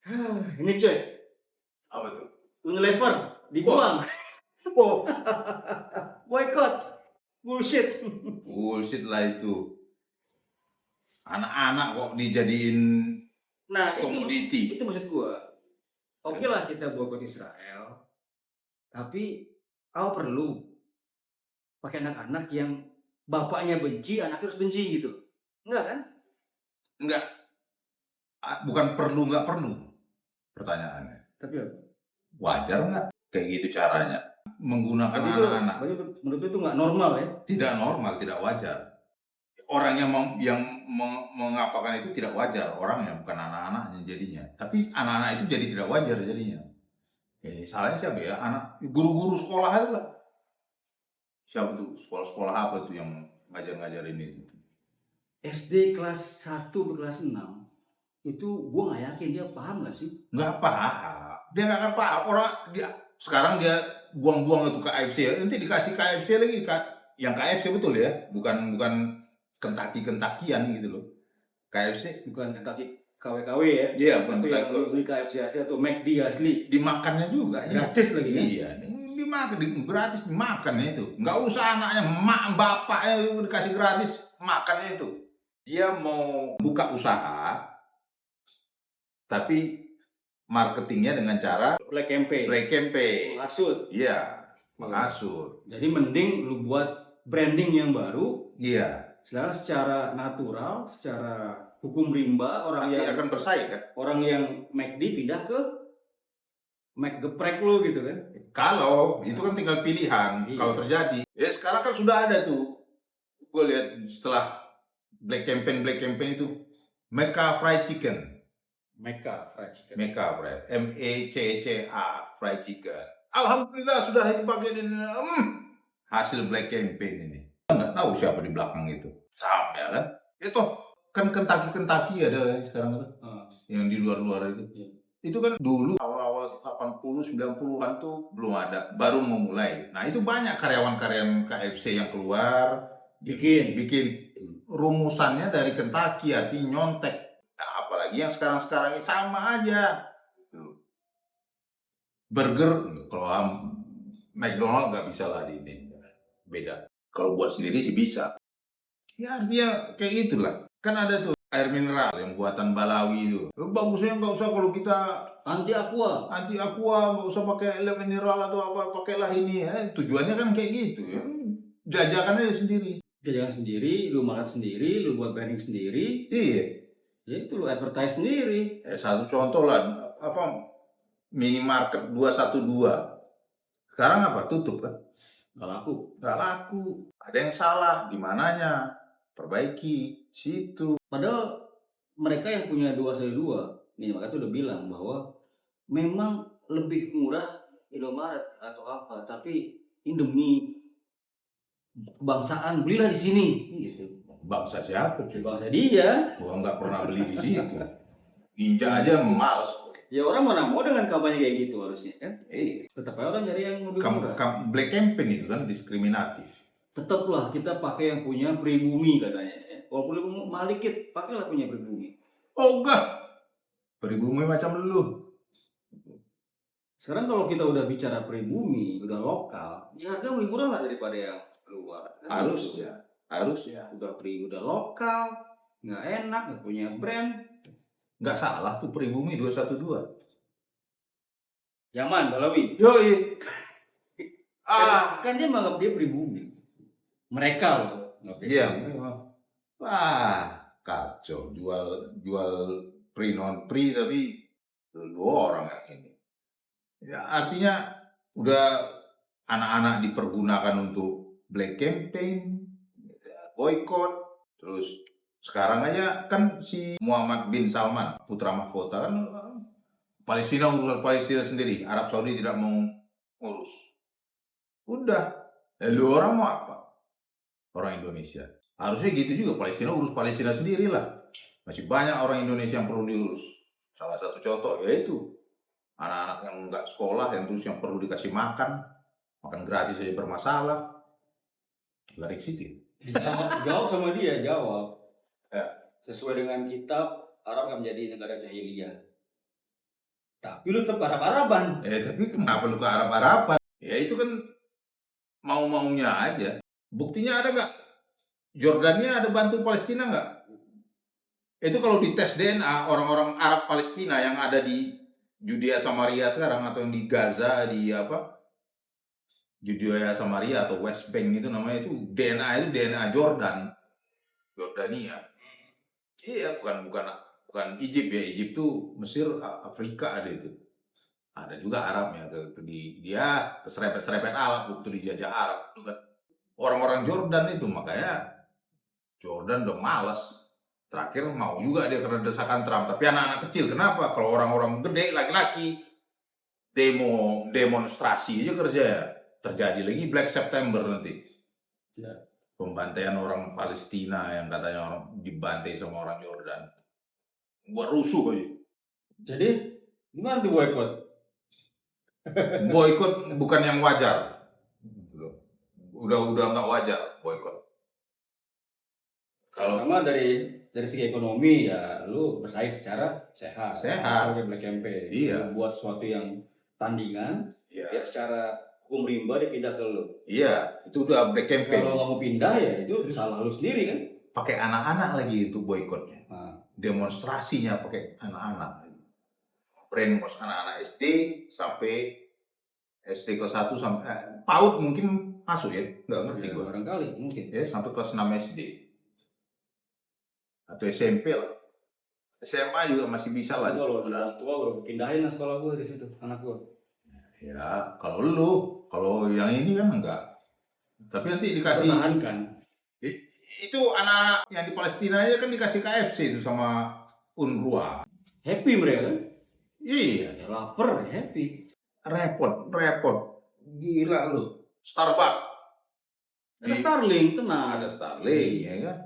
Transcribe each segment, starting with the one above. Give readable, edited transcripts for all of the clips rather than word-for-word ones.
Ini cuy, Apa tuh? Unilever dibuang. Oh, Boycott. Bullshit. bullshit lah itu. Anak-anak kok dijadiin Nah, komoditi. itu maksud gua. Oke lah kita boikot Israel, tapi kau perlu pakai anak-anak yang bapaknya benci, anaknya harus benci gitu. Enggak kan? Enggak, bukan perlu nggak perlu pertanyaannya. Tapi apa? Wajar nggak kayak gitu caranya? Menggunakan Berarti itu, anak-anak. menurut itu nggak normal ya? Tidak normal, tidak wajar. Orang yang mengapakan itu tidak wajar, orangnya bukan anak-anaknya jadinya. Tapi anak-anak itu jadi tidak wajar jadinya. Salahnya siapa ya? Anak guru-guru sekolah itu lah. Siapa tuh? Sekolah-sekolah apa tuh yang ngajar-ngajarin itu? SD kelas 1 ke kelas 6 itu gua nggak yakin dia paham nggak sih? Nggak paham. Dia nggak akan paham. Sekarang dia buang-buang itu KFC. Nanti dikasih KFC lagi, yang KFC betul ya, bukan Kentucky-Kentakian gitu loh. KFC Bukan kaki KW-KW ya? iya, bukan Tapi yang lu beli KFC asli atau McD asli. dimakannya juga ya. Gratis lagi ya? Iya, dimakan gratis dimakannya itu. Nggak usah anaknya, mak bapaknya dikasih gratis makannya itu. Dia mau buka usaha, tapi marketingnya dengan cara Black campaign. Menghasut. Iya, menghasut. Jadi mending lu buat branding yang baru. Iya. Sedangkan secara natural, secara hukum rimba orang Nanti yang akan bersaing kan? Orang yang McD pindah ke McGeprek lu gitu kan? Kalau itu kan tinggal pilihan. Iya. Kalau terjadi, ya sekarang kan sudah ada tuh. Gue lihat setelah Black campaign itu, Mecca Fried Chicken. Mecca Fried Chicken. Mecca Fried, MECCA Fried Chicken. Alhamdulillah sudah dipakai di hasil Black campaign ini. Nggak tahu siapa di belakang itu. Sama ya kan? Itu kan Kentucky ada sekarang itu. Yang di luar-luar itu. Iya. Itu kan dulu awal-awal 80 90-an tuh belum ada, baru memulai. Nah, itu banyak karyawan-karyawan KFC yang keluar bikin rumusannya dari Kentucky, artinya nyontek. Nah, apalagi yang sekarang-sekarang ini sama aja. Burger kalau McDonald nggak bisa lah di ini. Beda. Kalau buat sendiri sih bisa. Ya artinya kayak gitulah. Kan ada tuh air mineral yang buatan Balawi itu. Bagusnya nggak usah kalau kita anti aqua, nggak usah pakai air mineral atau apa, pakailah ini ya. Tujuannya kan kayak gitu ya. Jajakannya sendiri. Jajakan sendiri, lu makan sendiri, lu buat branding sendiri. Iya. Ya itu lu advertise sendiri. Satu contoh lah, minimarket 212. Sekarang apa? Tutup kan? Nggak laku. Ada yang salah di mananya? Perbaiki situ. Padahal mereka yang punya 212 minimarket itu udah bilang bahwa memang lebih murah Indomaret atau apa, tapi ini demi kebangsaan belilah di sini gitu. Bangsa siapa? Bangsa dia. Gua nggak pernah beli di situ. Injak aja males. Ya orang mana mau dengan kampanye kayak gitu harusnya kan? Tetap aja orang nyari yang lebih murah. Black campaign itu kan diskriminatif. Tetaplah kita pakai yang punya pribumi katanya. Walaupun lebih mahal dikit, pakailah punya pribumi. Oh enggak, pribumi macam lu. Sekarang kalau kita udah bicara pribumi, udah lokal, ya harga lebih murah lah daripada yang luar. Harusnya. Udah lokal, nggak enak, nggak punya brand. Nggak salah tuh pribumi 212. Yaman, Balawi. Yoi. Kan dia menganggap dia pribumi. Mereka loh. Iya. Wah, kacau. Jual pre non pre tapi dua orang yang ini. Ya, artinya udah anak-anak dipergunakan untuk black campaign, boykot, terus sekarang aja kan si Muhammad bin Salman, putra mahkota kan Palestina urusan Palestina sendiri, Arab Saudi tidak mau ngurus. Udah, lu orang mau apa? Orang Indonesia. Harusnya gitu juga, Palestina urus Palestina sendiri lah. Masih banyak orang Indonesia yang perlu diurus. Salah satu contoh yaitu anak-anak yang nggak sekolah, yang terus yang perlu dikasih makan gratis aja bermasalah. Lari ke situ. Jawab sama dia, jawab. Ya. Sesuai dengan kitab, Arab akan menjadi negara jahiliyah. Tapi lu tetap Arab-Araban. Tapi kenapa lu ke Arab-Araban? Ya itu kan mau-maunya aja. Buktinya ada nggak? Jordania ada bantu Palestina nggak? Itu kalau dites DNA orang-orang Arab Palestina yang ada di Judea Samaria sekarang atau yang di Gaza di apa? Judea Samaria atau West Bank itu namanya itu DNA Jordan, Jordania. Iya, bukan Egypt ya. Egypt tuh Mesir, Afrika ada itu. Ada juga Arabnya dia keserempet-serempet Arab waktu dijajah Arab itu kan. Orang-orang Jordan itu makanya Jordan udah malas. Terakhir mau juga dia karena desakan Trump. Tapi anak-anak kecil kenapa? Kalau orang-orang gede laki-laki demonstrasi aja kerja ya. Terjadi lagi Black September nanti. Ya. Pembantaian orang Palestina yang katanya orang dibantai sama orang Jordan. Buat rusuh aja. Jadi gimana tuh boykot? Boykot bukan yang wajar. Udah nggak wajar boykot. Kalau Sama dari segi ekonomi ya lu bersaing secara sehat. Sehat. Misalnya Black Campaign. Iya. Lu buat suatu yang tandingan, ya, ya secara hukum rimba dia pindah ke lu. iya, itu udah Black Campaign. Kalau nggak mau pindah ya itu salah lu sendiri kan. Pakai anak-anak lagi itu boykotnya. Nah, Demonstrasinya pakai anak-anak. Brainwash anak-anak SD sampai SD kelas 1 sampai PAUD mungkin masuk ya, nggak ngerti ya, gua. barangkali mungkin. Ya, sampai kelas 6 SD. Atau SMP lah. SMA juga masih bisa lah. Kalau orang tua udah pindahin lah sekolah gua di situ, anak gua. Ya, kalau yang ini kan enggak. Tapi nanti dikasih Pertahankan. itu anak-anak yang di Palestina aja kan dikasih KFC itu sama UNRWA. Happy mereka kan? Iya, Ya lapar, happy. repot. Gila lu. Starbucks. Ada Starling, tenang. Ada Starling, ya kan?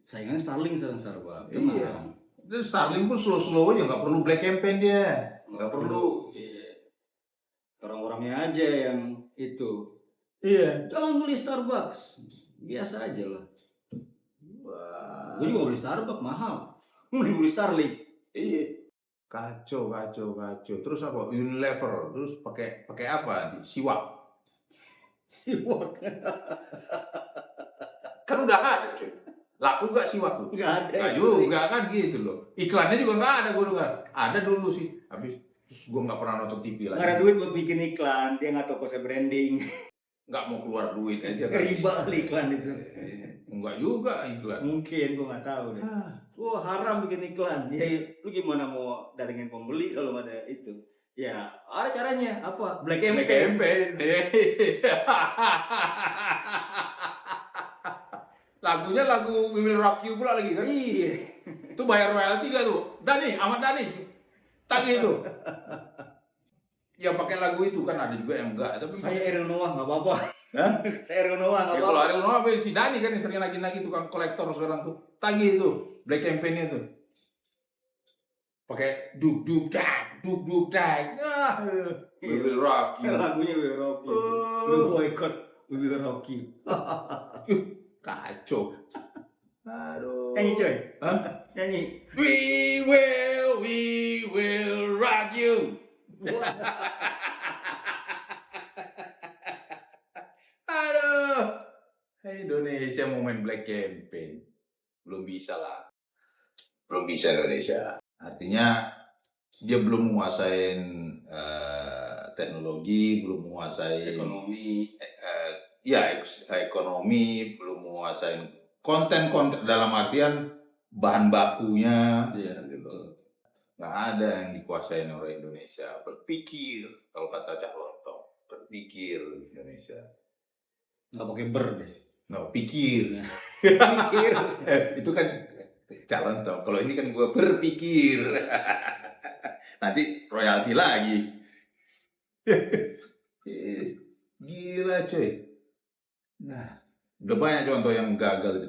Saingannya Starling sama Starbucks. Iya. Tenang. Dan Starling pun slow aja, nggak perlu black campaign dia. Nggak perlu. Iya. Orang-orangnya aja yang itu. Iya. Jangan beli Starbucks. Biasa aja lah. Wah. Gue juga beli Starbucks mahal. Mending beli Starling. Iya. Kacau. Terus apa? Unilever. Terus pakai apa nanti? Siwak. Siwak. Kan udah ada, cuy. Laku gak siwak tuh? Nggak ada. Nggak juga kan gitu loh. Iklannya juga nggak ada gue dengar. Ada dulu sih. Habis terus gue nggak pernah nonton TV lagi. Nggak ada duit buat bikin iklan. Dia nggak tahu konsep branding. Nggak mau keluar duit aja. Riba kali iklan itu. Enggak juga iklan. Mungkin gue nggak tahu deh. Wah haram bikin iklan. Ya lu gimana mau datengin pembeli kalau ada itu? Ya ada caranya. Apa? Black campaign. Lagunya lagu We Will Rock You pula lagi kan? Iya. Itu bayar royalti gak tuh? Ahmad Dhani. Tagih itu. Ya pakai lagu itu kan ada juga yang enggak. Tapi Saya Ariel Noah nggak apa-apa. Hah? Saya Ariel Noah nggak Ya, kalau apa-apa. Ariel Noah si Dhani kan yang sering lagi tukang kolektor sekarang tuh. Tagih itu, black campaign itu. Pakai duk duk dag. We Will Rock You. Lagunya We Will Rock You. Lu boykot We Will Rock You. Kacau. Aduh. Nyanyi coy. Hah? Nyanyi. We will rock you. Aduh. Indonesia mau main black campaign. Belum bisa lah. Belum bisa Indonesia. Artinya dia belum menguasain teknologi, belum menguasai Ekonomi. ekonomi, belum menguasai konten dalam artian bahan bakunya. Iya, gitu. Nggak ada yang dikuasain oleh Indonesia. Berpikir, kalau kata Cak Lontong, berpikir Indonesia. Nggak pakai ber deh. Nggak pikir. Pikir. Itu kan Cak Lontong. Kalau ini kan gue berpikir. Nanti royalti lagi. Gila cuy. Nah, udah banyak contoh yang gagal itu.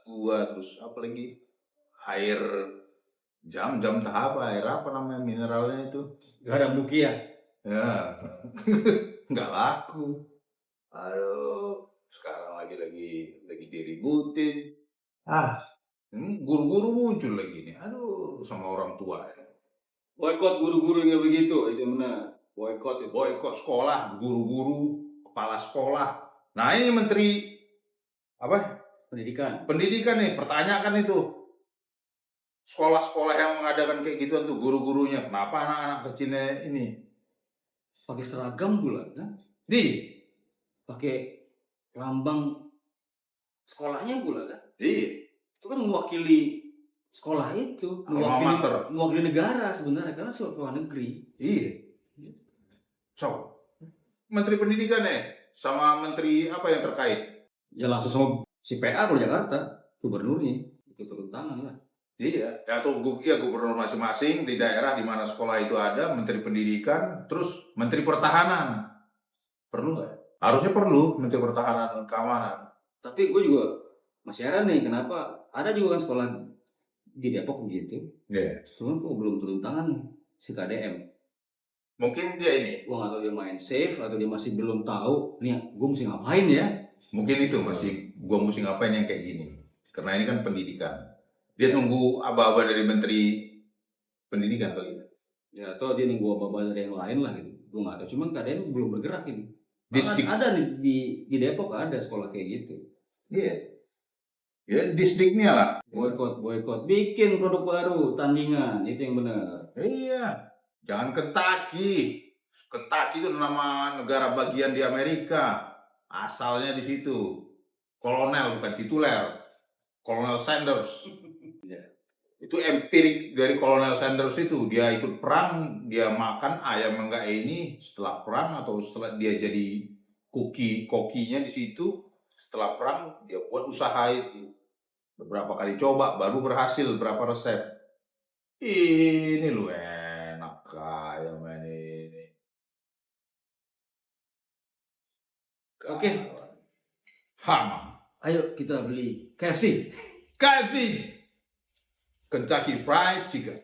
Gua terus apa lagi? Air jam tahap air apa namanya mineralnya itu? Garam Dukia. Ya, nggak laku. Aduh, sekarang lagi diributin. Ini guru-guru muncul lagi nih. Aduh, sama orang tua ya. Boykot guru-guru yang begitu, itu benar. Boykot itu. Boykot sekolah, guru-guru, kepala sekolah. Nah ini menteri apa Pendidikan. pendidikan nih, pertanyakan itu sekolah-sekolah yang mengadakan kayak gituan tuh guru-gurunya, kenapa anak-anak kecilnya ini Pakai seragam pula kan? di Pakai lambang sekolahnya pula kan? Iya, Itu kan mewakili sekolah itu, Alma mater. mewakili negara sebenarnya karena sekolah negeri. Iya. Coba. Menteri Pendidikan ya, sama menteri apa yang terkait? Ya langsung sama si PA kalau Jakarta, gubernurnya ikut turun tangan lah. Iya, atau ya gubernur masing-masing di daerah di mana sekolah itu ada, menteri pendidikan, terus menteri pertahanan. Perlu nggak? Harusnya perlu menteri pertahanan dan keamanan. Tapi gue juga masih heran nih kenapa ada juga kan sekolah di Depok begitu, Iya. cuman kok belum turun tangan nih si KDM. Mungkin dia ini, Gue nggak tahu dia main safe atau dia masih belum tahu nih gue mesti ngapain ya. mungkin itu masih gua mesti ngapain yang kayak gini. Karena ini kan pendidikan. Dia nunggu aba-aba dari menteri pendidikan kali ya. Ya atau dia nunggu apa-apa dari yang lain lah gitu. Gue nggak tahu. Cuman KDM belum bergerak ini. Disdik. Bahkan ada nih di Depok ada sekolah kayak gitu. Iya. Ya, disdiknya lah. Boykot. Bikin produk baru, tandingan. Itu yang benar. Iya. Jangan Kentucky. Kentucky itu nama negara bagian di Amerika. Asalnya di situ. Kolonel bukan tituler. Kolonel Sanders. Itu empirik dari Kolonel Sanders itu. Dia ikut perang, dia makan ayam enggak ini setelah perang atau setelah dia jadi kokinya di situ. Setelah perang dia buat usaha itu. Beberapa kali coba baru berhasil berapa resep. Ini lu enak kayak main ini. Oke. Hama. Ayo kita beli KFC. KFC. Kentucky Fried Chicken.